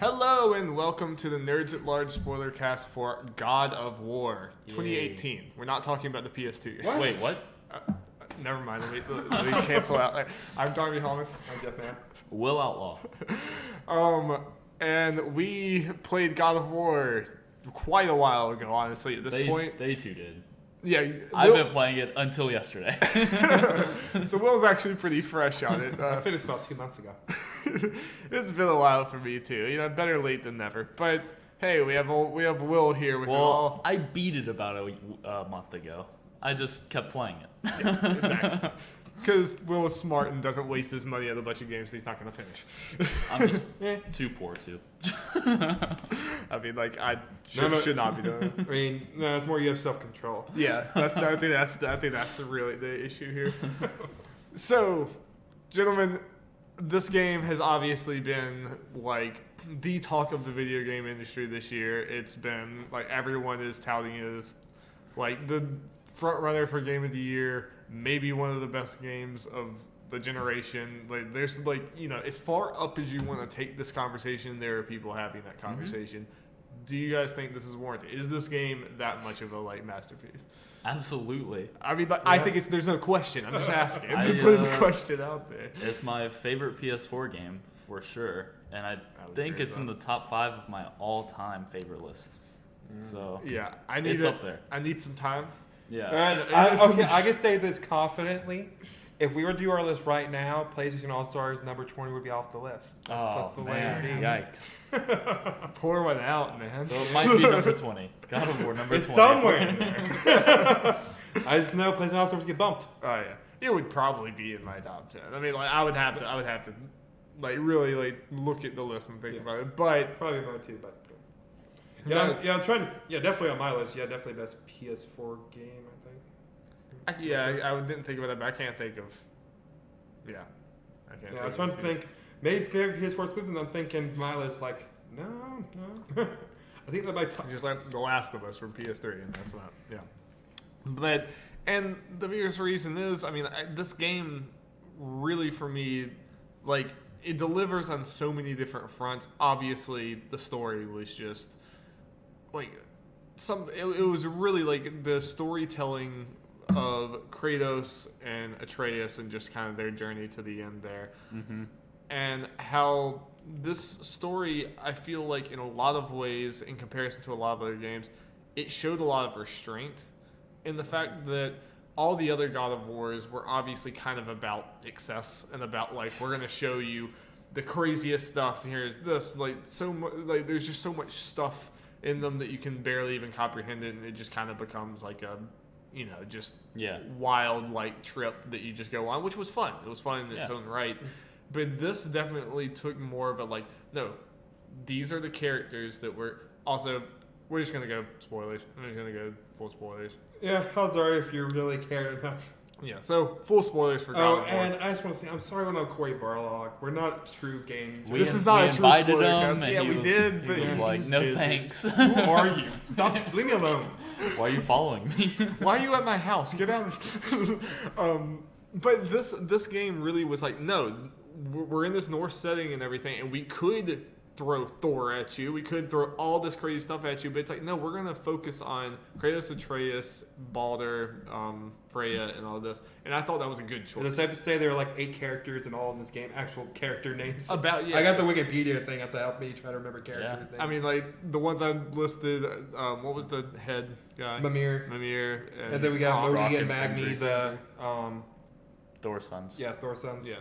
Hello and welcome to the Nerds at Large Spoilercast for God of War 2018. We're not talking about the PS2. What? Wait, what? Never mind. Let me cancel out. I'm Darby and Will. I'm Jeff Man. Will Outlaw. And we played God of War quite a while ago, honestly, at this point. They too did. Yeah. I've been playing it until yesterday. So Will's actually pretty fresh on it. I finished about 2 months ago. It's been a while for me too. You know, better late than never. But hey, we have Will here with Well, I beat it about a month ago. I just kept playing it. Yeah, exactly. Because Will is smart and doesn't waste his money on a bunch of games that he's not going to finish. I'm just too poor to. I mean, like, I should not be doing it. I mean, no, it's more you have self-control. Yeah, I think that's really the issue here. So, gentlemen, this game has obviously been like the talk of the video game industry this year. It's been like everyone is touting it as like the front runner for game of the year, maybe one of the best games of the generation. Like, there's like, you know, as far up as you want to take this conversation, there are people having that conversation. Mm-hmm. Do you guys think this is warranted? Is this game that much of a like masterpiece? Absolutely. I mean, I think there's no question. I'm just asking. I'm just putting the question out there. It's my favorite PS4 game for sure, and I think it's in the top 5 of my all-time favorite list. So yeah, it's up there. I need some time. Yeah. And I can say this confidently. If we were to do our list right now, PlayStation All-Stars number 20 would be off the list. That's the way it would be. Yikes. Pour one out, man. So it might be number 20. God of War number 20. It's somewhere in there. I just know PlayStation All-Stars get bumped. Oh yeah, it would probably be in my top 10. I mean, like I would have to like really like look at the list and think about it. But probably about two, but I'm trying to definitely on my list. Yeah, definitely best PS4 game, I think. I didn't think about that, but I can't think of. Yeah, I can't. Yeah, I was trying to think. Maybe PS4 exclusive. I'm thinking my list like no. I think that my top. Just like The Last of Us from PS3, and that's not. Yeah, but and the biggest reason is, I mean, this game really for me, like it delivers on so many different fronts. Obviously, the story was just like it was really like the storytelling of Kratos and Atreus and just kind of their journey to the end there. Mm-hmm. And how this story, I feel like in a lot of ways, in comparison to a lot of other games, it showed a lot of restraint in the fact that all the other God of Wars were obviously kind of about excess and about like, we're going to show you the craziest stuff. Here's this, like like there's just so much stuff in them that you can barely even comprehend it, and it just kind of becomes like a wild like trip that you just go on, which was fun. It was fun in its own right. But this definitely took more of a like, no, these are the characters that we're just gonna go spoilers. I'm just gonna go full spoilers. Yeah, I'm sorry if you really cared enough. Yeah, so full spoilers for God of War. And I just want to say, I'm sorry we're not Corey Barlog. We're not true game. This is not a true spoilercast. Yeah, we did, but he was like, no thanks. Who are you? Stop, leave me alone. Why are you following me? Why are you at my house? Get out. But this game really was like, no, we're in this Norse setting and everything, and we could throw Thor at you. We could throw all this crazy stuff at you, but it's like, no, we're going to focus on Kratos, Atreus, Baldur, Freya, and all this. And I thought that was a good choice. Is it safe to say there are like 8 characters in all of this game, actual character names? I got the Wikipedia thing to help me try to remember character names. I mean, like, the ones I listed, what was the head guy? Mimir. And then we got Loki and Magni, the... Thor's sons. Yeah, Thor's sons. Yeah.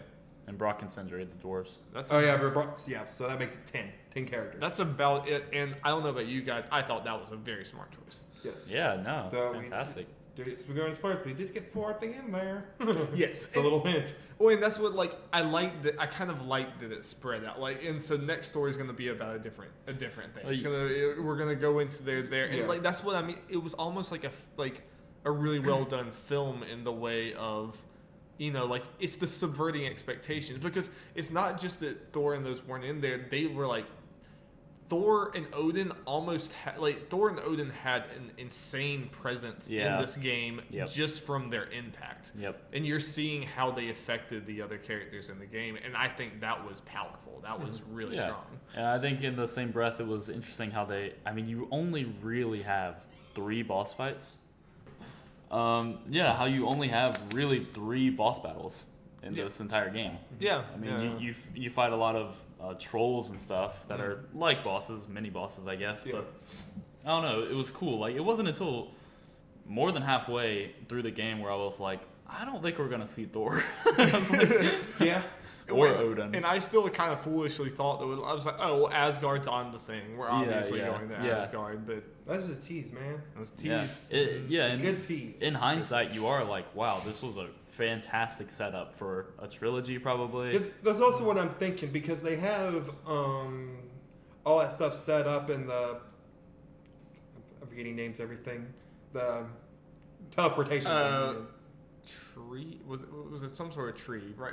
And Brock and Sindri, the dwarves. So that makes it 10 characters. That's about it, and I don't know about you guys, I thought that was a very smart choice. Yes. Yeah, no, fantastic. We're going to spoilers, but we did get Thor at the end there. Yes. It's a little hint. Well, and that's what, like, I kind of liked that it spread out. Like, and so next story is going to be about a different thing. We're going to go into there. And, like, that's what I mean. It was almost like a really well done film in the way of, you know, like, it's the subverting expectations, because it's not just that Thor and those weren't in there. They were like Thor and Odin Thor and Odin had an insane presence in this game just from their impact. Yep. And you're seeing how they affected the other characters in the game, and I think that was powerful. That was really strong. And I think in the same breath, it was interesting how you only really have 3 boss fights. How you only have really 3 boss battles in this entire game. Yeah. I mean, you fight a lot of trolls and stuff that are like bosses, mini bosses, I guess. But I don't know. It was cool. Like, it wasn't until more than halfway through the game where I was like, I don't think we're gonna see Thor. I was like, or Odin. And I still kind of foolishly thought that I was like, oh, well, Asgard's on the thing. We're obviously going to Asgard, but that's just a tease, man. It was a tease. Good tease. In hindsight, you are like, wow, this was a fantastic setup for a trilogy, probably. That's also what I'm thinking, because they have all that stuff set up in the, I'm forgetting names, everything, the teleportation tree. Was it some sort of tree, right?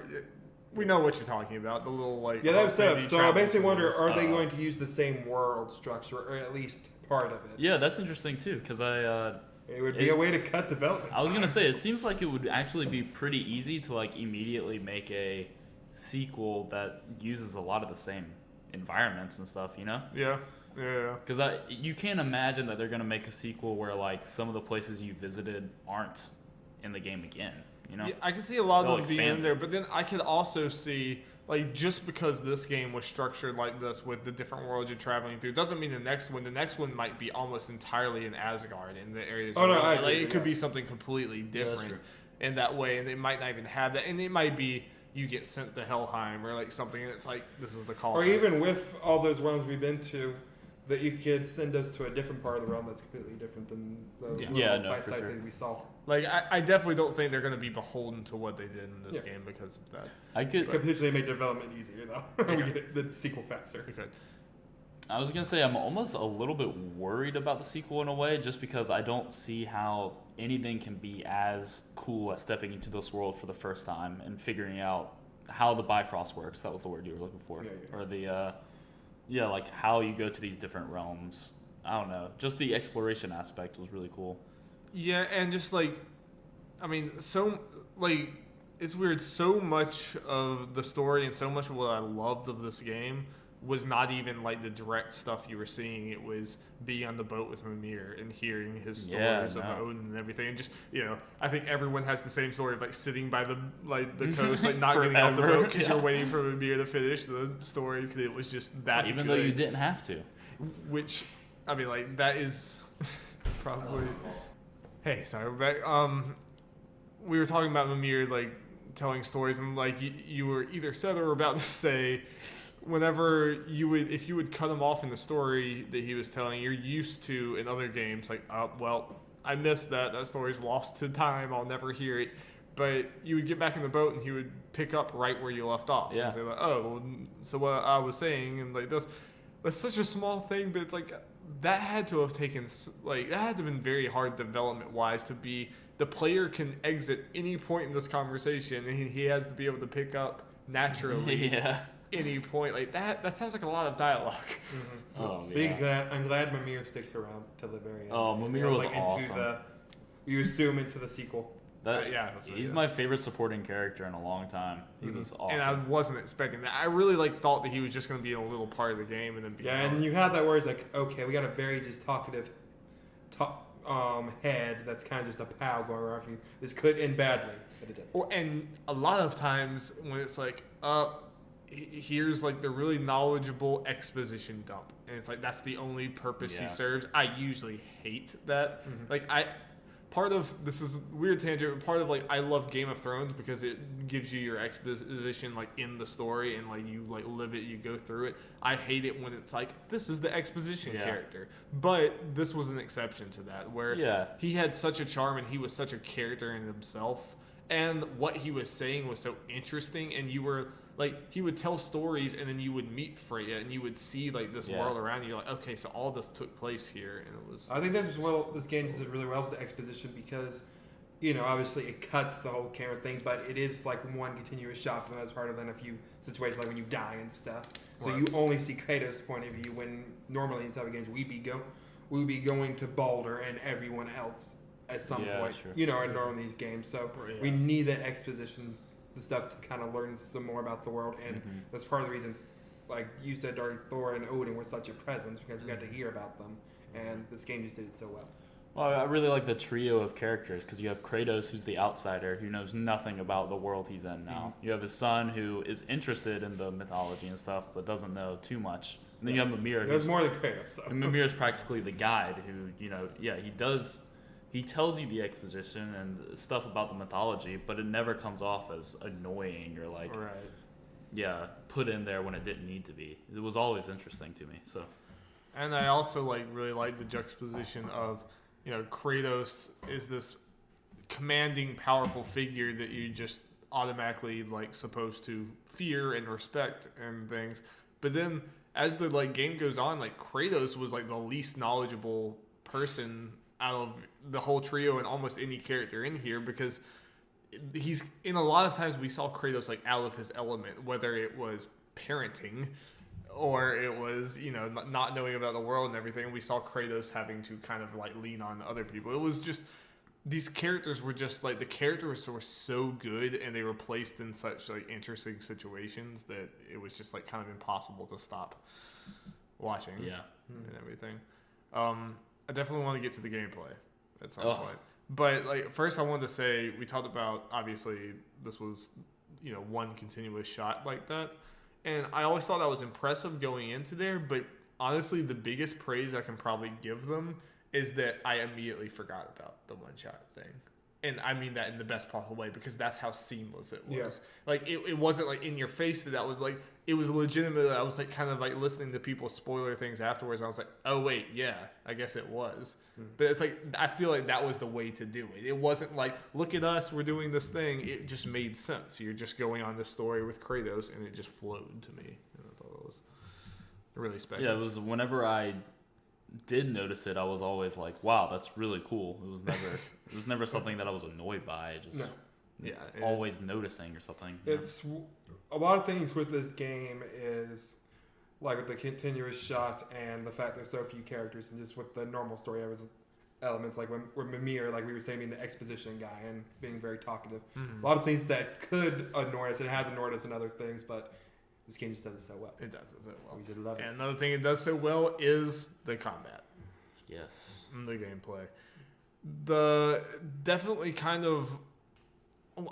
We know what you're talking about. The little they have set up. So it makes me wonder: are they going to use the same world structure, or at least part of it? Yeah, that's interesting too, because it would be a way to cut development. I was gonna say, it seems like it would actually be pretty easy to like immediately make a sequel that uses a lot of the same environments and stuff. You know? Yeah. Because you can't imagine that they're gonna make a sequel where like some of the places you visited aren't in the game again. You know? Yeah, I can see a lot of them being in there, but then I could also see, like, just because this game was structured like this with the different worlds you're traveling through, doesn't mean the next one might be almost entirely in Asgard in the areas. It could be something completely different in that way, and they might not even have that, and it might be you get sent to Helheim or like something, and it's like this is the call. Or even with all those realms we've been to, that you could send us to a different part of the realm that's completely different than the bite-sized thing we saw. Like, I definitely don't think they're going to be beholden to what they did in this game because of that. It could potentially make development easier, though. We get the sequel faster. It could. I was going to say, I'm almost a little bit worried about the sequel in a way, just because I don't see how anything can be as cool as stepping into this world for the first time and figuring out how the Bifrost works. That was the word you were looking for. Or the... like how you go to these different realms. I don't know. Just the exploration aspect was really cool. Yeah, and just like, I mean, it's weird. So much of the story and so much of what I loved of this game was not even like the direct stuff you were seeing. It was being on the boat with Mimir and hearing his stories of Odin and everything. And just, I think everyone has the same story of like sitting by the coast, like not getting off the boat because you're waiting for Mimir to finish the story because it was just that even good. Though you didn't have to. Which, I mean, like, that is probably... Hey, sorry, we're back. We were talking about Mimir, like, telling stories, and, like, you were either said or about to say, whenever if you would cut him off in the story that he was telling, you're used to, in other games, like, well, I missed that. That story's lost to time. I'll never hear it. But you would get back in the boat, and he would pick up right where you left off. Yeah. And say, like, so what I was saying, and, like, that's such a small thing, but it's like that had to have been very hard development wise to be the player can exit any point in this conversation and he has to be able to pick up naturally any point like that sounds like a lot of dialogue. I'm glad Mimir sticks around till the very end. Mimir was awesome. You assume into the sequel. He's my favorite supporting character in a long time. He was awesome. And I wasn't expecting that. I really thought that he was just going to be in a little part of the game and then be and you had that where it's like, okay, we got a very just talkative head that's kind of just a pal going around for you. This could end badly, but it didn't. And a lot of times when it's like, here's like the really knowledgeable exposition dump, and it's like that's the only purpose he serves. I usually hate that. Like part of this is weird tangent, but part of like I love Game of Thrones because it gives you your exposition like in the story and like you like live it, you go through it. I hate it when it's like this is the exposition character, but this was an exception to that where he had such a charm and he was such a character in himself, and what he was saying was so interesting, and you were like he would tell stories and then you would meet Freya and you would see like this world around you. You're like, okay, so all this took place here, and it was. I think this game did really well with the exposition because obviously it cuts the whole camera thing, but it is like one continuous shot for the most part, other than a few situations like when you die and stuff. So Right. you only see Kratos' point of view, when normally in type of games we'd be going to Baldur and everyone else at some Yeah, point, sure. in normally these games. So Yeah. we need that exposition, the stuff to kind of learn some more about the world, and that's part of the reason, like you said, Thor and Odin were such a presence, because we got to hear about them, and this game just did it so well. Well, I really like the trio of characters because you have Kratos, who's the outsider, who knows nothing about the world he's in now. You have his son, who is interested in the mythology and stuff, but doesn't know too much. And then you have Mimir. There's more than Kratos, though. And Mimir is practically the guide who, he tells you the exposition and stuff about the mythology, but it never comes off as annoying or like, Right. put in there when it didn't need to be. It was always interesting to me. So, And I also really like the juxtaposition of, Kratos is this commanding, powerful figure that you just automatically supposed to fear and respect and things. But then as the game goes on, Kratos was the least knowledgeable person out of the whole trio and almost any character in here, because he's in a lot of times we saw Kratos out of his element, whether it was parenting or it was not knowing about the world and everything. We saw Kratos having to kind of lean on other people. It was just, these characters were just the characters were so good, and they were placed in such interesting situations that it was just kind of impossible to stop watching. And everything. I definitely want to get to the gameplay at some point. But first I wanted to say, we talked about, obviously this was one continuous shot like that, and I always thought that was impressive going into there, but honestly the biggest praise I can probably give them is that I immediately forgot about the one shot thing. And I mean that in the best possible way, because that's how seamless it was. Yeah. It wasn't in your face that was it was legitimate. I was kind of listening to people spoiler things afterwards. And I was like, oh wait, yeah, I guess it was. But it's I feel that was the way to do it. It wasn't look at us, we're doing this thing. It just made sense. You're just going on this story with Kratos, and it just flowed to me. And I thought it was really special. yeah, it was whenever I did notice it, I was always like, wow, that's really cool. It was never something that I was annoyed by. Just always noticing or something. It's a lot of things with this game is with the continuous shot and the fact there's so few characters, and just with the normal story elements, when Mimir, we were saying, being the exposition guy and being very talkative. A lot of things that could annoy us, and it has annoyed us in other things, but this game just does it so well. It does it so well. We should love it. And another thing it does so well is the combat. Yes. And the gameplay. The definitely kind of,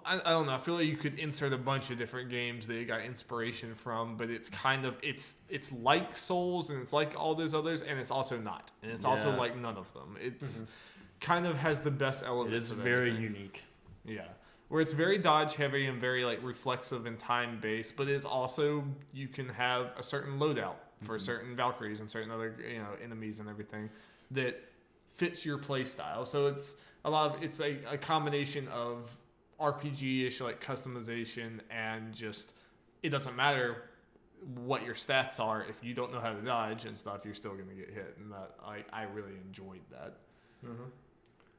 I don't know, I feel you could insert a bunch of different games that you got inspiration from, but it's kind of, it's like Souls, and it's like all those others, and it's also not. And it's also none of them. It's kind of has the best elements. It is of very everything. unique. Yeah. Where it's very dodge heavy and very reflexive and time based, but it's also, you can have a certain loadout for certain Valkyries and certain other enemies and everything that fits your play style. So it's it's a combination of RPG-ish customization, and just, it doesn't matter what your stats are, if you don't know how to dodge and stuff, you're still gonna get hit. And that I really enjoyed that.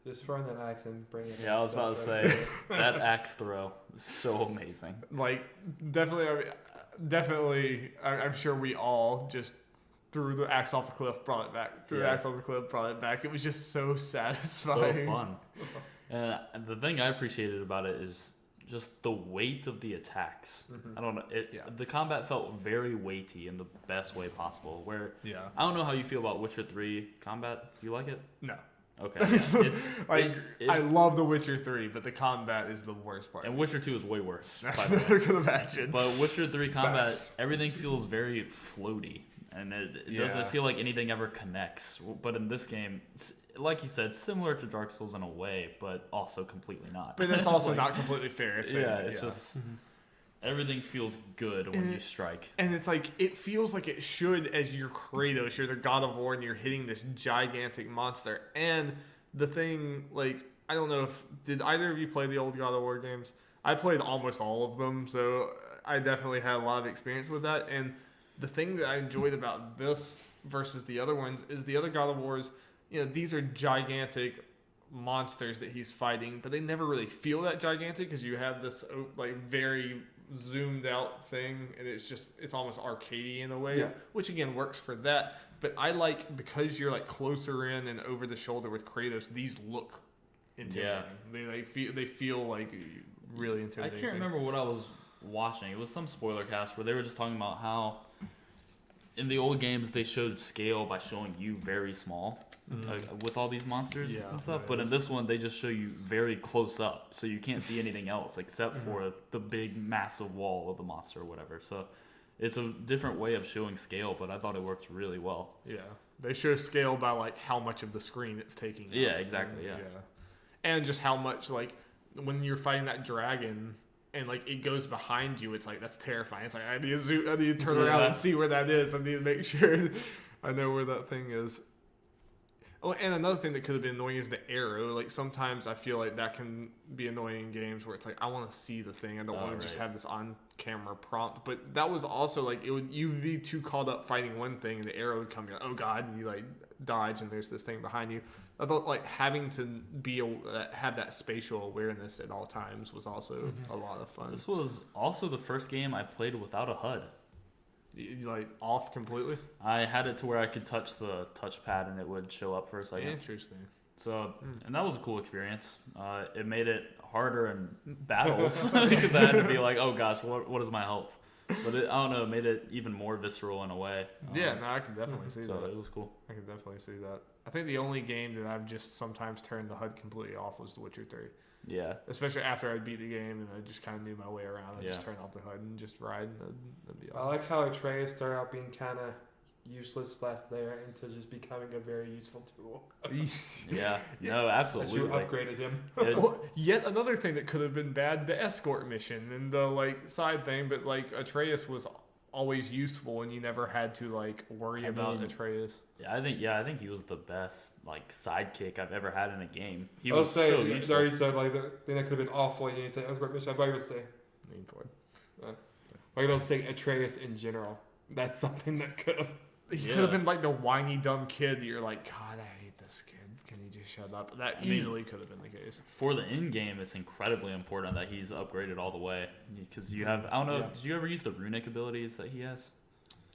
Just throwing that axe and bringing it. Yeah, I was about to say, that axe throw is so amazing. Definitely, I'm sure we all just threw the axe off the cliff, brought it back. Threw the axe off the cliff, brought it back. It was just so satisfying. So fun. And the thing I appreciated about it is just the weight of the attacks. I don't know. The combat felt very weighty in the best way possible. Where I don't know how you feel about Witcher 3 combat. Do you like it? No. Okay. It's I love The Witcher 3, but the combat is the worst part. And Witcher 2 is way worse. I can imagine. But Witcher 3 combat, everything feels very floaty. And it doesn't feel like anything ever connects. But in this game, like you said, similar to Dark Souls in a way, but also completely not. But that's also not completely fair. It's just... Everything feels good when you strike. And it's it feels like it should, as you're Kratos, you're the God of War, and you're hitting this gigantic monster. And the thing, I don't know did either of you play the old God of War games? I played almost all of them, so I definitely had a lot of experience with that. And the thing that I enjoyed about this versus the other ones is the other God of Wars, these are gigantic monsters that he's fighting, but they never really feel that gigantic because you have this like very zoomed out thing, and it's almost arcadey in a way, which again works for that. But I like, because you're like closer in and over the shoulder with Kratos, these look intimidating. They feel like really intimidating. I can't remember what I was watching. It was some spoiler cast where they were just talking about how in the old games they showed scale by showing you very small, with all these monsters and stuff. But in this one, they just show you very close up, so you can't see anything else except for the big, massive wall of the monster or whatever. So it's a different way of showing scale, but I thought it worked really well. Yeah, they show scale by like how much of the screen it's taking up. Yeah, exactly. Yeah, and just how much, like, when you're fighting that dragon and like it goes behind you, it's like, that's terrifying. It's like, I need to turn around and see where that is. I need to make sure I know where that thing is. Oh, and another thing that could have been annoying is the arrow. Like, sometimes I feel like that can be annoying in games where it's like, I want to see the thing. I don't want to just have this on-camera prompt. But that was also like, you'd be too caught up fighting one thing, and the arrow would come. You're like, oh god, and you like dodge, and there's this thing behind you. I thought like having to have that spatial awareness at all times was also a lot of fun. This was also the first game I played without a HUD. You like off completely? I had it to where I could touch the touchpad and it would show up for a second. Interesting. So, and that was a cool experience. It made it harder in battles because I had to be like, oh gosh, what is my health? But I don't know, it made it even more visceral in a way. Yeah, no, I can definitely see that. So it was cool. I can definitely see that. I think the only game that I've just sometimes turned the HUD completely off was The Witcher 3. Yeah. Especially after I beat the game and I just kind of knew my way around. I just turned off the HUD and just ride. That'd be awesome. I like how Atreus started out being kind of useless last there into just becoming a very useful tool. Yeah. No, absolutely. As you upgraded him. Well, yet another thing that could have been bad, the escort mission and the like side thing, but like Atreus was always useful and you never had to like worry about Atreus. Yeah, I think he was the best like sidekick I've ever had in a game. He was so useful. Darby said like the thing that could have been awful, and you say escort mission. I'd even say, like don't say Atreus in general. That's something that could have. He could have been like the whiny dumb kid that you're like, God, I hate this kid. Can he just shut up? That easily could have been the case. For the end game, it's incredibly important that he's upgraded all the way, because you have, I don't know, did you ever use the runic abilities that he has?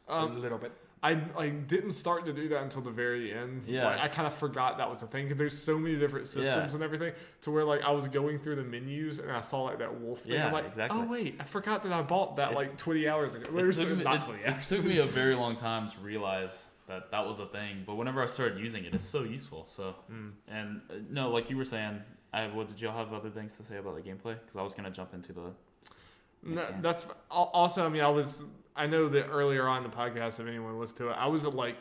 A little bit. I didn't start to do that until the very end. Yeah. Like, I kind of forgot that was a thing, because there's so many different systems and everything, to where like I was going through the menus and I saw like that wolf thing. Yeah, I'm like, exactly. oh wait, I forgot that I bought that like 20 hours ago. It took me a very long time to realize that was a thing, but whenever I started using it, it's so useful. So, and no, like you were saying, did y'all have other things to say about the gameplay? Because I was gonna jump into the. No, that's also. I mean, I know that earlier on in the podcast, if anyone listened to it, I was like,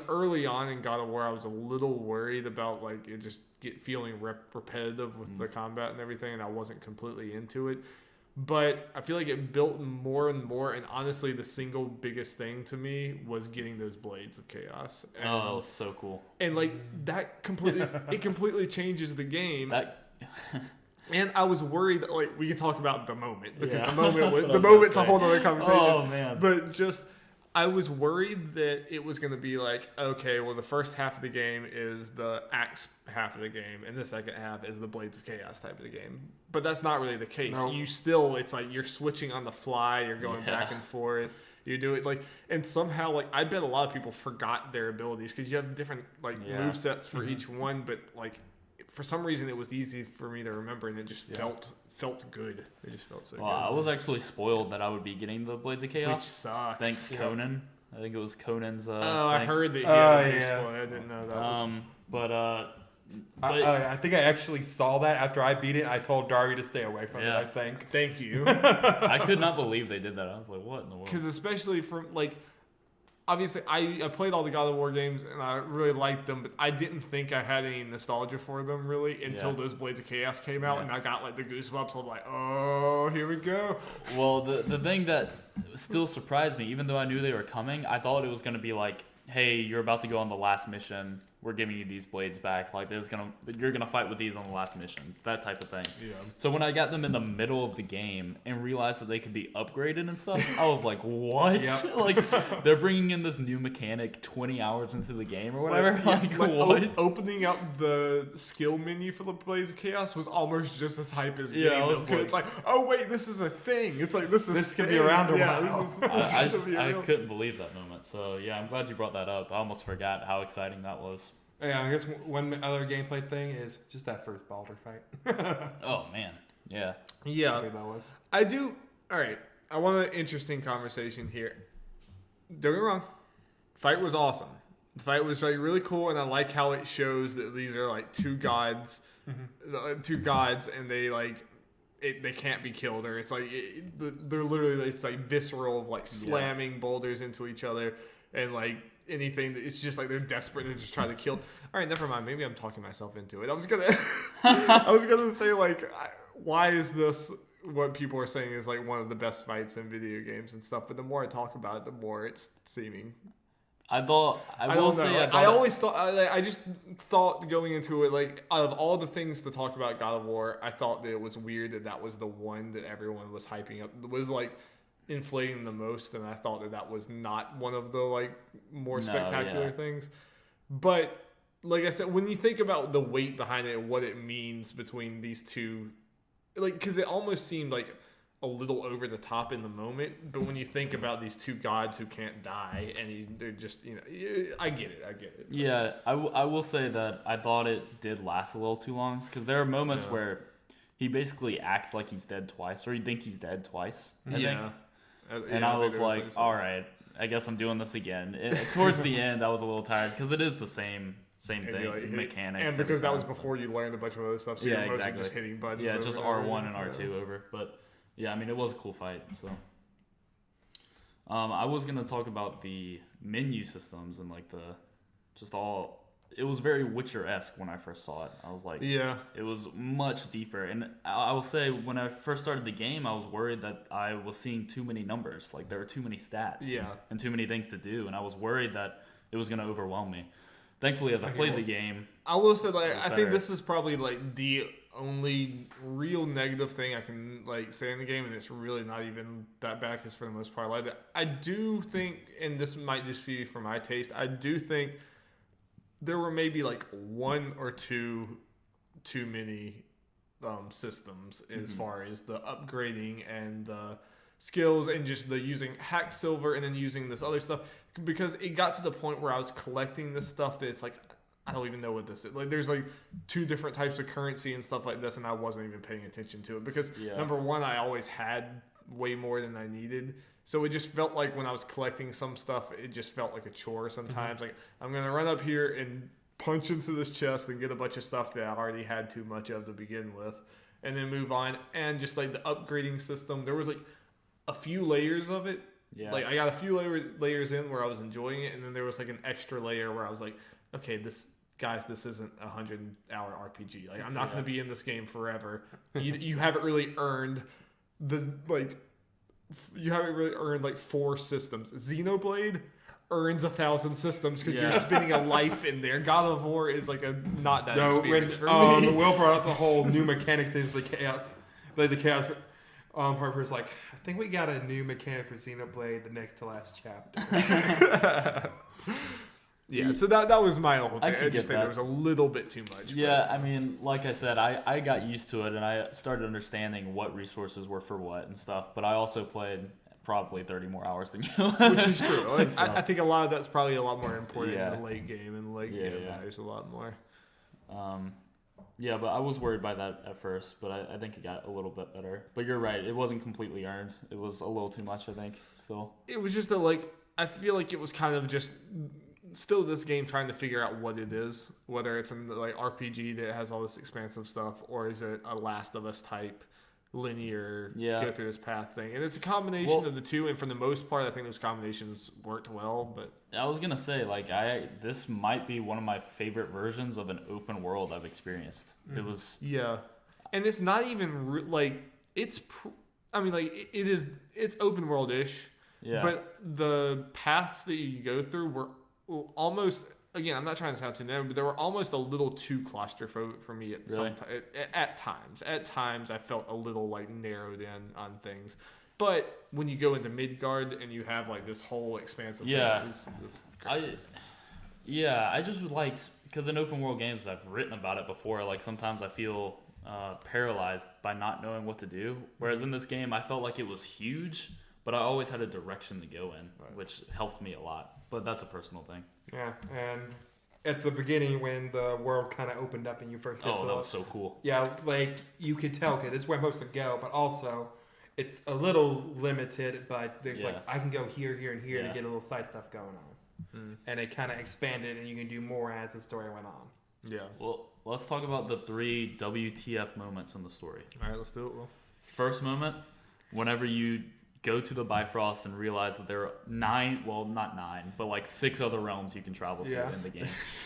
early on in God of War, I was a little worried about like it just feeling repetitive with the combat and everything, and I wasn't completely into it. But I feel like it built more and more, and honestly, the single biggest thing to me was getting those Blades of Chaos. And, that was so cool. And like that completely changes the game. And I was worried that, like, we can talk about the moment, because the moment's a whole other conversation. Oh man! But just, I was worried that it was going to be like, okay, well, the first half of the game is the axe half of the game, and the second half is the Blades of Chaos type of the game. But that's not really the case. No. It's like you're switching on the fly, you're going back and forth. You do it like, and somehow, like, I bet a lot of people forgot their abilities, because you have different like move sets for each one, but like, for some reason it was easy for me to remember, and it just felt good. It just felt so good. I was actually spoiled that I would be getting the Blades of Chaos. Which sucks. Thanks, Conan. I think it was Conan's. I heard that he had a spoil. I didn't know that. I think I actually saw that after I beat it. I told Darby to stay away from it, I think. Thank you. I could not believe they did that. I was like, what in the world? Because especially from, like, obviously, I played all the God of War games, and I really liked them, but I didn't think I had any nostalgia for them, really, until those Blades of Chaos came out, and I got, like, the goosebumps. I'm like, oh, here we go. Well, the thing that still surprised me, even though I knew they were coming, I thought it was going to be, like, hey, you're about to go on the last mission. We're giving you these blades back. Like, you're gonna fight with these on the last mission. That type of thing. Yeah. So when I got them in the middle of the game and realized that they could be upgraded and stuff, I was like, what? Yep. Like, they're bringing in this new mechanic 20 hours into the game or whatever. Like, what? Opening up the skill menu for the Blades of Chaos was almost just as hype as Yeah, game. I was It's like, oh wait, this is a thing. It's like this could be around a while. I couldn't believe that moment. So yeah, I'm glad you brought that up. I almost forgot how exciting that was. Yeah, I guess one other gameplay thing is just that first Baldur fight. Oh man, yeah. Yeah. How big that was. I do. All right. I want an interesting conversation here. Don't get me wrong. Fight was awesome. The fight was like really cool, and I like how it shows that these are like two gods, and they like they can't be killed, or it's like they're literally it's like visceral of like slamming boulders into each other, and like anything. It's just like they're desperate and just trying to kill. All right, never mind. Maybe I'm talking myself into it. I was gonna say like, why is this what people are saying is like one of the best fights in video games and stuff? But the more I talk about it, the more it's seeming. I always thought I just thought going into it, like, out of all the things to talk about God of War, I thought that it was weird that was the one that everyone was hyping up. It was like inflating the most, and I thought that was not one of the like more spectacular things. But like I said, when you think about the weight behind it and what it means between these two, like, because it almost seemed like a little over the top in the moment, but when you think about these two gods who can't die, and they're just, I get it. Yeah, I will say that I thought it did last a little too long, because there are moments where he basically acts like he's dead twice, or you think he's dead twice, I think. And I was like, all right, I guess I'm doing this again. Towards the end, I was a little tired, because it is the same thing, mechanics. And because that was before you learned a bunch of other stuff, so yeah, you're exactly. just hitting buttons. Yeah, just R1 and R2 over, but... Yeah, I mean, it was a cool fight, so. I was going to talk about the menu systems and, like, it was very Witcher-esque when I first saw it. I was like, yeah, it was much deeper. And I will say, when I first started the game, I was worried that I was seeing too many numbers. Like, there were too many stats and too many things to do, and I was worried that it was going to overwhelm me. Thankfully, as I played the game... I will say, like, I think this is probably, like, the only real negative thing I can like say in the game, and it's really not even that bad because for the most part I liked it. I do think, and this might just be for my taste, I do think there were maybe like one or two too many systems as far as the upgrading and the skills and just the using hack silver and then using this other stuff, because it got to the point where I was collecting this stuff that it's like, I don't even know what this is. Like, there's like two different types of currency and stuff like this, and I wasn't even paying attention to it because number one, I always had way more than I needed. So it just felt like when I was collecting some stuff, it just felt like a chore sometimes. Like, I'm going to run up here and punch into this chest and get a bunch of stuff that I already had too much of to begin with, and then move on. And just like the upgrading system, there was like a few layers of it. Yeah. Like, I got a few layers in where I was enjoying it, and then there was like an extra layer where I was like, okay, this isn't a 100-hour RPG. Like, I'm not going to be in this game forever. You haven't really earned like 4 systems. Xenoblade earns 1,000 systems because you're spending a life in there. God of War is like a not that experience for me. Will brought up the whole new mechanics into the chaos. The chaos Harper's like, I think we got a new mechanic for Xenoblade the next to last chapter. Yeah, so that was my whole thing. I just think there was a little bit too much. Yeah, I mean, like I said, I got used to it, and I started understanding what resources were for what and stuff, but I also played probably 30 more hours than you. Which is true. Like, so, I think a lot of that's probably a lot more important in the late game, and the late game matters a lot more. Yeah, but I was worried by that at first, but I think it got a little bit better. But you're right, it wasn't completely earned. It was a little too much, I think, still. It was just I feel like it was kind of just... still this game trying to figure out what it is, whether it's an like RPG that has all this expansive stuff, or is it a Last of Us type linear go through this path thing. And it's a combination of the two, and for the most part I think those combinations worked well. But I was gonna say, like, this might be one of my favorite versions of an open world I've experienced. It was and it's not even it's open world-ish, but the paths that you go through were almost. Again, I'm not trying to sound too negative, but they were almost a little too claustrophobic for me at times. At times, I felt a little like narrowed in on things. But when you go into Midgard and you have like this whole expansive thing, it's great. I just liked, because in open world games, I've written about it before, like sometimes I feel paralyzed by not knowing what to do. Whereas in this game, I felt like it was huge, but I always had a direction to go in, which helped me a lot. But that's a personal thing. Yeah, and at the beginning when the world kind of opened up and you first get to that was so cool. Yeah, like you could tell, okay, this is where I'm supposed to go, but also it's a little limited, but there's like, I can go here, here, and here to get a little side stuff going on. And it kind of expanded and you can do more as the story went on. Yeah. Well, let's talk about the 3 WTF moments in the story. All right, let's do it, Will. First moment, whenever you go to the Bifrost and realize that there are 6 other realms you can travel to in the game,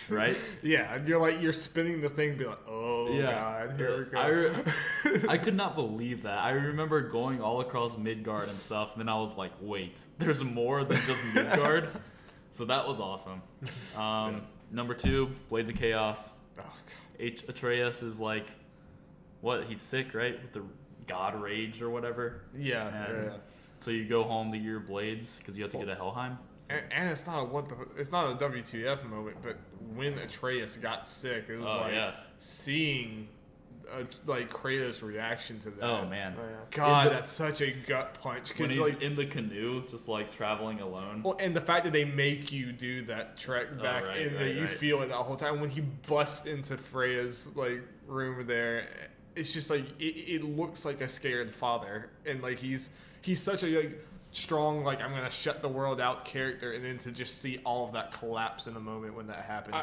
right? Yeah, and you're spinning the thing, be like, oh god, here we go. I could not believe that. I remember going all across Midgard and stuff, and then I was like, wait, there's more than just Midgard? So that was awesome. Number 2, Blades of Chaos. Oh god. Atreus is like, what? He's sick, right? With the god rage or whatever. Yeah. So you go home to your blades because you have to get a Helheim. So. And it's not a WTF moment, but when Atreus got sick, it was seeing Kratos' reaction to that. Oh man, God, that's such a gut punch. When he's in the canoe, just like traveling alone. Well, and the fact that they make you do that trek back, you feel it that whole time. When he busts into Freya's room there, it's just like it looks like a scared father, and like he's such a strong, I'm gonna shut the world out character, and then to just see all of that collapse in a moment when that happens,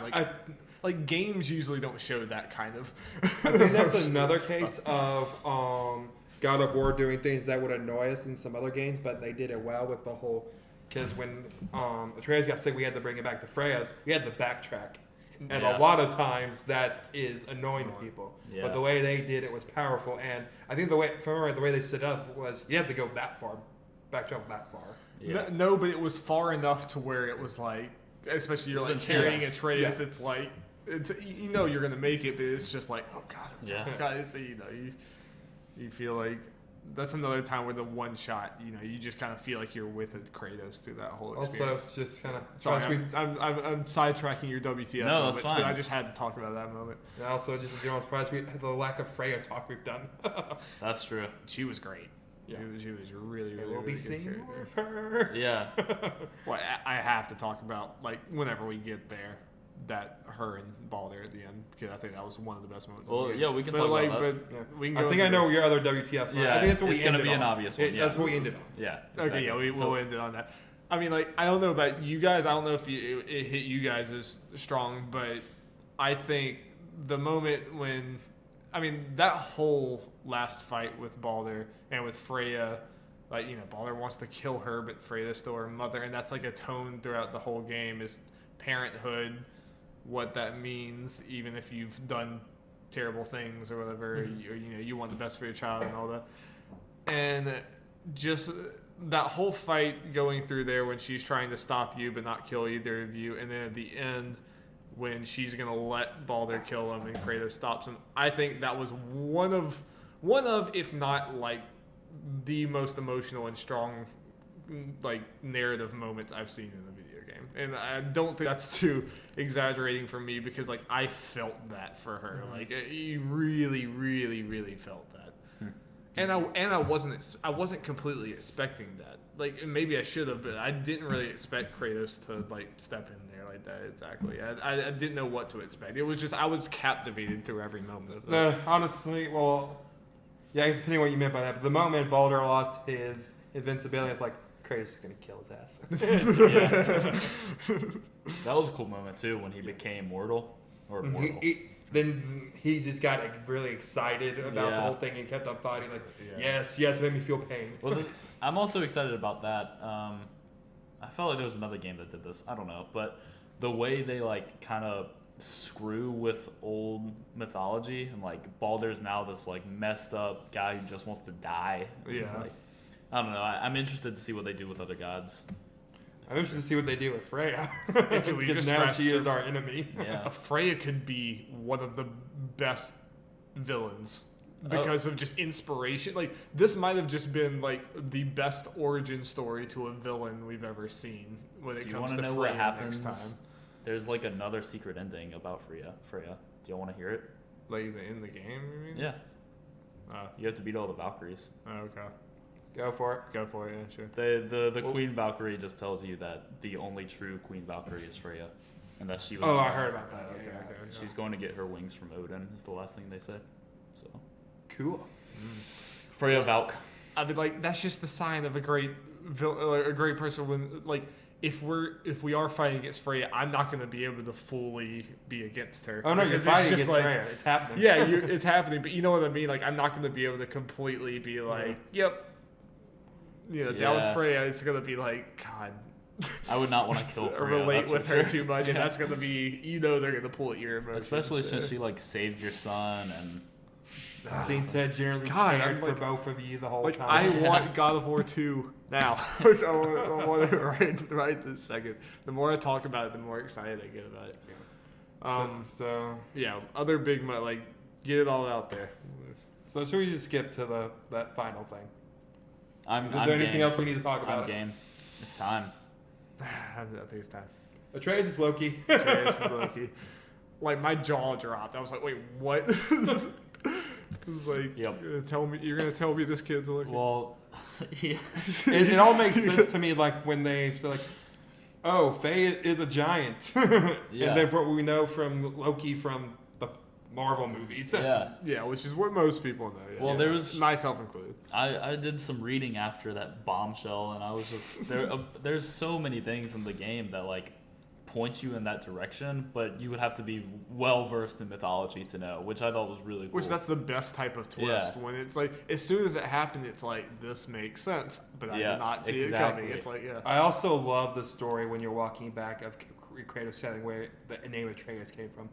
games usually don't show that kind of. I think that's another case of God of War doing things that would annoy us in some other games, but they did it well with the whole. Because when Atreus got sick, we had to bring it back to Freya's. We had to backtrack. And a lot of times that is annoying to people. Yeah. But the way they did it was powerful. And I think the way they set it up was you have to go that far, backtrack that far. Yeah. No, but it was far enough to where it was especially you're carrying Atreus. It's you're gonna make it, but it's just like, oh god, God, it's you feel like. That's another time where the one shot, you just kind of feel like you're with Kratos through that whole experience. Also, just kind of. Sorry, I'm sidetracking your WTF no, moments, that's fine. but I just had to talk about that moment. And also, just a general surprise, the lack of Freya talk we've done. That's true. She was great. Yeah. She was really, really, we'll really be good seeing character. more of her. Yeah. Well, I have to talk about whenever we get there. That her and Balder at the end, because I think that was one of the best moments. Well, yeah, we can talk about that. But we can go I think I know your other WTF. Yeah, I think that's what it's going to be an obvious one. That's what we ended on. Yeah. Exactly. Okay, yeah, we'll end it on that. I mean, I don't know about you guys. I don't know if it hit you guys as strong, but I think the moment when, that whole last fight with Balder and with Freya, Balder wants to kill her, but Freya's still her mother, and that's a tone throughout the whole game is parenthood. What that means, even if you've done terrible things or whatever, you want the best for your child and all that. And just that whole fight going through there when she's trying to stop you but not kill either of you, and then at the end when she's gonna let Balder kill him and Kratos stops him, I think that was one of if not the most emotional and strong narrative moments I've seen in a video game. And I don't think that's too exaggerating for me, because I felt that for her. You really, really, really felt that. And I wasn't completely expecting that. Maybe I should have, but I didn't really expect Kratos to step in there like that exactly. I didn't know what to expect. It was just I was captivated through every moment of that. Honestly, yeah, depending on what you meant by that. But the moment Balder lost his invincibility, it's Kratos is gonna kill his ass. That was a cool moment too when he became mortal or mortal. Then he just got really excited about the whole thing and kept on fighting. Yes, it made me feel pain. Well, I'm also excited about that. I felt like there was another game that did this. I don't know, but the way they kind of screw with old mythology and Balder's now this messed up guy who just wants to die. Yeah. I don't know. I'm interested to see what they do with other gods. I'm interested to see what they do with Freya. we Because just now scratched she is her- our enemy. Yeah. Freya could be one of the best villains because of just inspiration. Like, this might have just been like the best origin story to a villain we've ever seen when it Do you comes want to to know Freya what happens? next time. There's like another secret ending about Freya. Do you want to hear it? Like, is it in the game, you mean? Yeah. Oh, You have to beat all the Valkyries. okay. Go for it. Go for it, yeah, sure. The Well- Queen Valkyrie just tells you that the only true Queen Valkyrie is Freya, and that she was. Oh, I heard about that. Okay, Yeah, okay. yeah. She's going to get her wings from Odin. Is the last thing they say. So Cool. Freya Valk. I mean, like, that's just the sign of a great a great person. When, like, if we are fighting against Freya, I'm not going to be able to fully be against her. Oh no, you're Because it's fighting just against like, Freya. It's happening. Yeah, it's happening, but you know what I mean. Like, I'm not going to be able to completely be like, yep, down with Yeah. Freya. It's going to be like, God, I would not want to kill Freya. relate that's with for her sure. too much, and Yeah. that's going to be, they're going to pull at your emotions. Especially since she like saved your son and. Seems to have generally God, cared I'm for like- both of you the whole Like, time. I want God of War 2 now. Like, I want it right this second. The more I talk about it, the more excited I get about it. So Yeah, other big, like, get it all out there. should we just skip to that final thing? I'm Is there game. anything else we need to talk I'm about? game. It's time. I think it's time. Atreus is Loki. Atreus and Loki. Like, my jaw dropped. I was like, wait, what? It was like, Yep. you're gonna tell me this kid's Loki? Well, yeah. it all makes sense to me, like when they say, like, "Oh, Faye is a giant," Yeah. and then what we know from Loki from the Marvel movies. Yeah. Yeah, which is what most people know. Yeah. Well, there was- myself included. I did some reading after that bombshell, and I was just there's so many things in the game that like point you in that direction, but you would have to be well versed in mythology to know, which I thought was really cool. Which that's the best type of twist. Yeah. When it's like, as soon as it happened, it's like, this makes sense, but I Yeah, did not see exactly. it coming. It's like, yeah. I also love the story when you're walking back of Kratos telling where the name Atreus came from.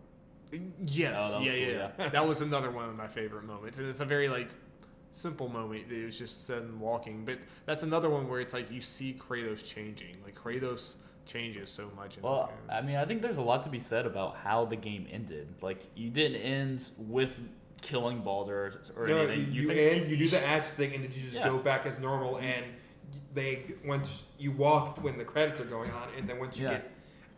Yes, Oh, that was yeah. cool, That was another one of my favorite moments, and it's a very like simple moment. It was just said in walking, but that's another one where it's like you see Kratos changing. Like, Kratos changes so much in Well, this game. I mean, I think there's a lot to be said about how the game ended. Like, you didn't end with killing Baldur or No, anything. you do the axe thing, and then you just Yeah. go back as normal. And once you walked when the credits are going on, and then once you Yeah. get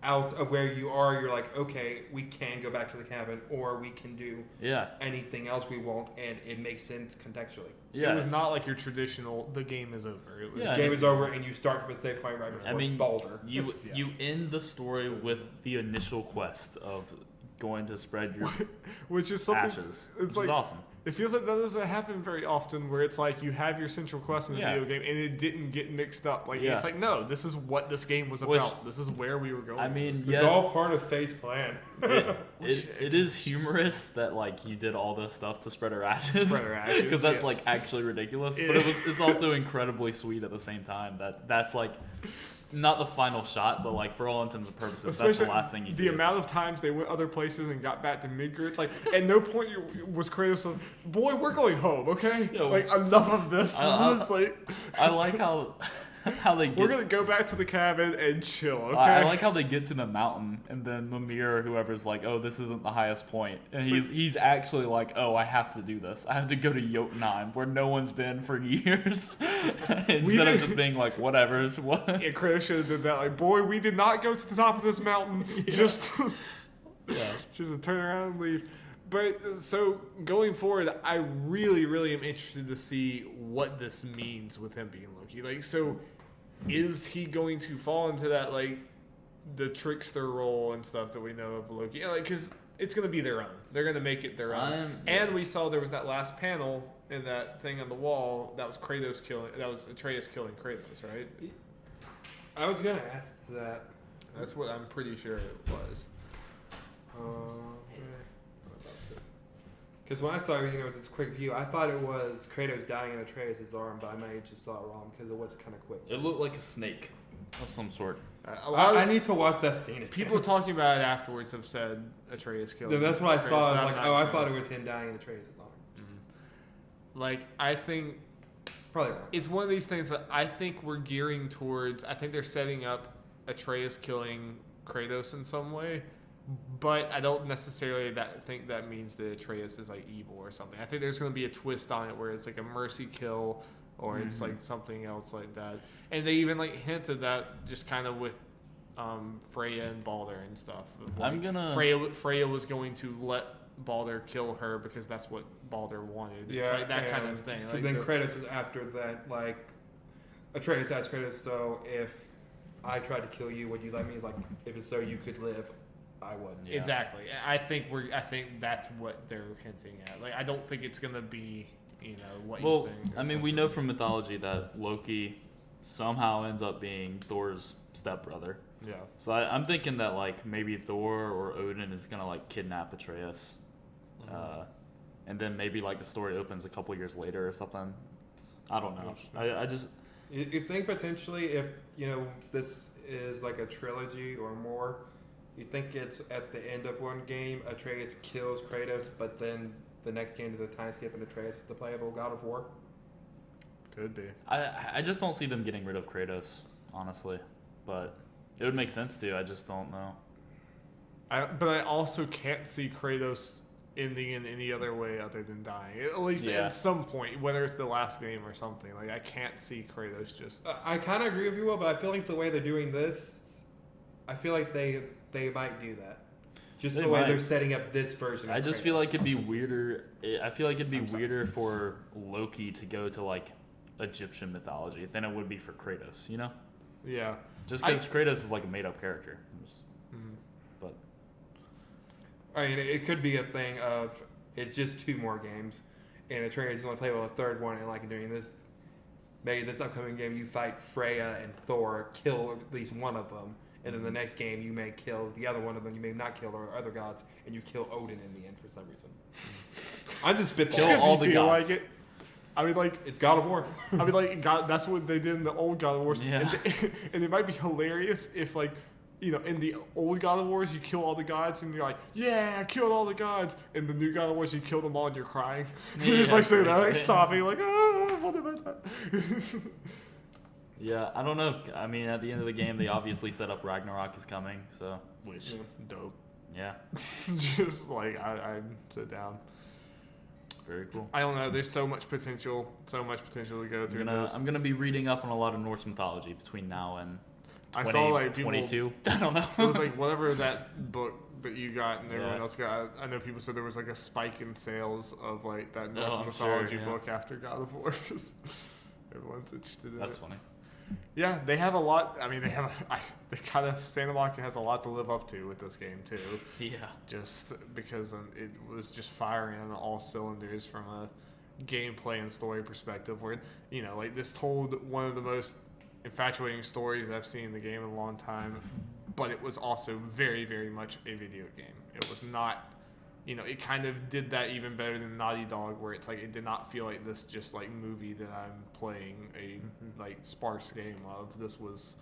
out of where you are, you're like, okay, we can go back to the cabin, or we can do Yeah. anything else we want, and it makes sense contextually. Yeah. It was not like your traditional, the game is over. It was Yeah, The game it's- is over, and you start from a save point right before I mean, Baldur. you Yeah. you end the story with the initial quest of going to spread your which is something. ashes, It's which like, is awesome. It feels like that doesn't happen very often, where it's like you have your central quest in the Yeah. video game and it didn't get mixed up. Like, Yeah. it's like, no, this is what this game was Which- about. This is where we were going. I mean, It's yes, all part of Faye's plan. it is humorous that like you did all this stuff to spread her ashes, Spread her ashes, because that's yeah. like actually ridiculous. Yeah. But it's also incredibly sweet at the same time. That's like not the final shot, but like for all intents and purposes, that's the Especially last thing you the do. amount of times they went other places and got back to Midgard. It's like, at no point was Kratos was, boy, we're going home, okay? Yeah, like, enough of this. This is like, I like how they get. we're going to go back to the cabin and chill, okay? I like how they get to the mountain, and then Mimir or whoever's like, "Oh, this isn't the highest point," and he's actually like, "Oh, I have to do this. I have to go to Jotunheim, where no one's been for years," instead of just being like, "Whatever." What? Yeah, Kratos should have did that. Like, boy, we did not go to the top of this mountain. Just, Yeah. just to turn around and leave. But so going forward, I really, really am interested to see what this means with him being Loki. Like, so is he going to fall into that like the trickster role and stuff that we know of Loki? Yeah, like, because it's going to be their own. They're going to make it their own. And we saw there was that last panel in that thing on the wall that was Kratos killing. That was Atreus killing Kratos, right? I was gonna ask that. That's what I'm pretty sure it was. Because when I saw everything, it was its quick view. I thought it was Kratos dying in Atreus' arm, but I may have just saw it wrong because it was kind of quick. It looked like a snake of some sort. I need to watch that scene. People talking about it afterwards have said Atreus killed. That's what I Atreus, saw. I but was I'm like, not oh, I sure. thought it was him dying in Atreus' arm. Like, I think Probably wrong. it's one of these things that I think we're gearing towards. I think they're setting up Atreus killing Kratos in some way. But I don't necessarily think that means that Atreus is like evil or something. I think there's going to be a twist on it where it's like a mercy kill or it's like something else like that. And they even like hinted that just kind of with Freya and Balder and stuff. Like, Freya was going to let Balder kill her because that's what Balder wanted. Yeah, it's like that kind of thing. So like then Kratos is after that. Like Atreus asked Kratos, so if I tried to kill you, would you let me? He's like, if it's so you could live, I would. Yeah. Exactly. I think that's what they're hinting at. Like, I don't think it's gonna be, what you think. I mean, we know from mythology that Loki somehow ends up being Thor's stepbrother. Yeah. So I'm thinking that like maybe Thor or Odin is gonna like kidnap Atreus, and then maybe like the story opens a couple years later or something. I don't know. I just. You think potentially if this is like a trilogy or more. You think it's at the end of one game, Atreus kills Kratos, but then the next game is a time skip and Atreus is the playable God of War? Could be. I just don't see them getting rid of Kratos, honestly. But it would make sense to. I just don't know. But I also can't see Kratos ending in any other way other than dying. At least at some point, whether it's the last game or something. Like, I can't see Kratos just... I kind of agree with you, Will, but I feel like the way they're doing this, I feel like they might do that. Just the way they're setting up this version. I just feel like it'd be weirder. I feel like it'd be weirder for Loki to go to like Egyptian mythology than it would be for Kratos. Yeah. Just because Kratos is like a made-up character. But I mean, it could be a thing of it's just 2 more games, and Atreus is going to play with a third one, and like during this, maybe this upcoming game you fight Freya and Thor, kill at least one of them. And then the next game, you may kill the other one of them. You may not kill our other gods, and you kill Odin in the end for some reason. I'm just spitballing. Kill all the gods. Like it. I mean, like it's God of War. I mean, like God. That's what they did in the old God of Wars. Yeah. And it might be hilarious if, like, in the old God of Wars, you kill all the gods, and you're like, yeah, I killed all the gods. And the new God of Wars, you kill them all, and you're crying. You're just like sitting there, like sobbing, like, oh, what about that? yeah, I don't know. I mean, at the end of the game, they obviously set up Ragnarok is coming, so. Which, dope. Yeah. Just, like, I sit down. Very cool. I don't know. There's so much potential to go through this. I'm going to be reading up on a lot of Norse mythology between now and 20, I saw, like, 22. I don't know. It was, like, whatever that book that you got and everyone else got. I know people said there was, like, a spike in sales of, like, that Norse mythology book after God of War. Everyone's interested in it. That's funny. Yeah, they have a lot. I mean, Santa Monica has a lot to live up to with this game too. Yeah. Just because it was just firing on all cylinders from a gameplay and story perspective. Where like this told one of the most infatuating stories I've seen in the game in a long time, but it was also very, very much a video game. It was not. It kind of did that even better than Naughty Dog, where it's like it did not feel like this just like movie that I'm playing a like sparse game of. This was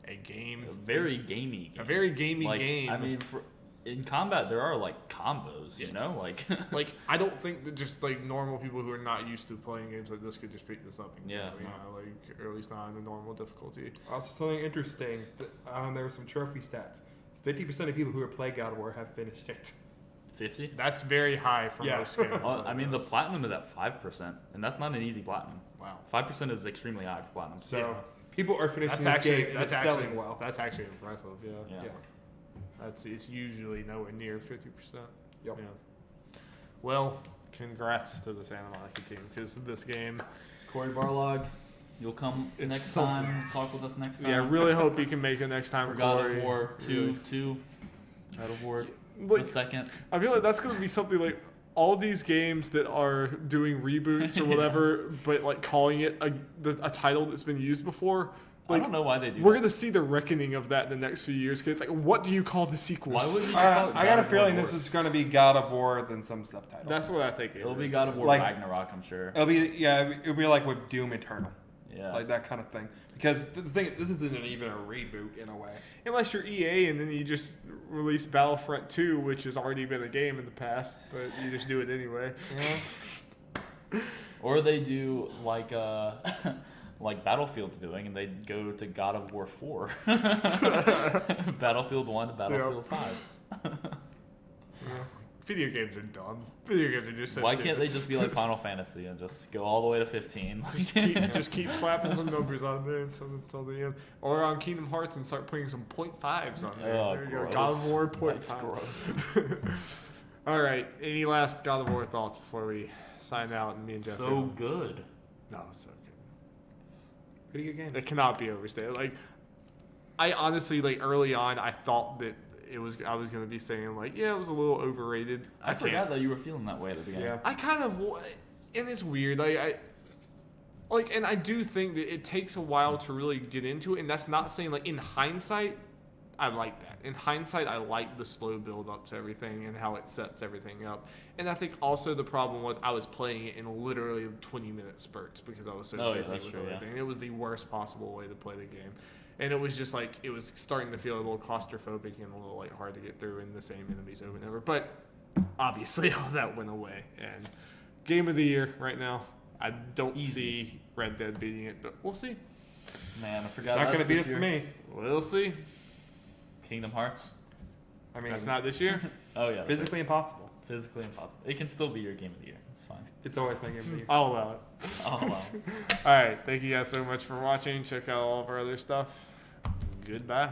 a game, a very gamey game. A very gamey game. I mean, in combat there are like combos, like like I don't think that just like normal people who are not used to playing games like this could just pick this up. Or at least not in the normal difficulty. Also, something interesting. There were some trophy stats. 50% of people who have played God of War have finished it. 50? That's very high for most games. Well, I mean, the platinum is at 5%, and that's not an easy platinum. Wow. 5% is extremely high for platinum. So people are finishing this game, and it's selling well. That's actually impressive, yeah. It's usually nowhere near 50%. Yep. Yeah. Well, congrats to the Santa Monica team, because this game... Corey Barlog, you'll come next time and talk with us next time. Yeah, I really hope you can make it next time for God Corey. of War 2. God of War... Like, the second. I feel like that's going to be something like all these games that are doing reboots or whatever, but like calling it a title that's been used before. Like, I don't know why they do. We're going to see the reckoning of that in the next few years. Cause it's like, what do you call the sequels? Why would you call it I got a feeling this is going to be God of War than some subtitle. That's what I think. It'll be God of War Ragnarok, I'm sure. It'll be like with Doom Eternal. Yeah. Like that kind of thing. Because the thing, this isn't even a reboot in a way. Unless you're EA and then you just release Battlefront 2, which has already been a game in the past, but you just do it anyway. Yeah. Or they do like like Battlefield's doing, and they go to God of War 4. Battlefield 1 to Battlefield 5. Video games are dumb. Video games are just so Why stupid. can't they just be like Final Fantasy and just go all the way to 15? just keep slapping some numbers on there until the end. Or on Kingdom Hearts and start putting some 0.5s on there. Oh, there you go. gross. God of War That's 0.5. gross. All right. Any last God of War thoughts before we sign out and me and Jeff So go? good. No, so good. Pretty good game. It cannot be overstated. Like, I honestly, like, early on, I thought that I was going to be saying, like, yeah, it was a little overrated. I forgot that you were feeling that way at the beginning. Yeah. I kind of, and it's weird. And I do think that it takes a while to really get into it. And that's not saying, like, in hindsight, I like that. In hindsight, I like the slow build up to everything and how it sets everything up. And I think also the problem was I was playing it in literally 20-minute spurts because I was so busy that's with true, everything. And it was the worst possible way to play the game. And it was just like, it was starting to feel a little claustrophobic and a little like hard to get through and the same enemies over and over. But obviously all that went away. And game of the year right now, I don't see Red Dead beating it, but we'll see. Man, I forgot. Not that's gonna beat this it for year. me. We'll see. Kingdom Hearts. I mean, That's not this year. Oh yeah. that's physically impossible. right. Physically impossible. It can still be your game of the year. It's fine. It's always my game of the year. I'll allow it. Oh wow. All right. Thank you guys so much for watching. Check out all of our other stuff. Goodbye.